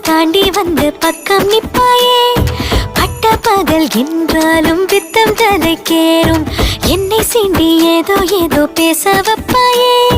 தாண்டி வந்து பக்கம் நிப்பாயே. பட்ட பகல் என்றாலும் பித்தம் தலைக்கேறும். என்னை சீண்டி ஏதோ ஏதோ பேச வைப்பாயே.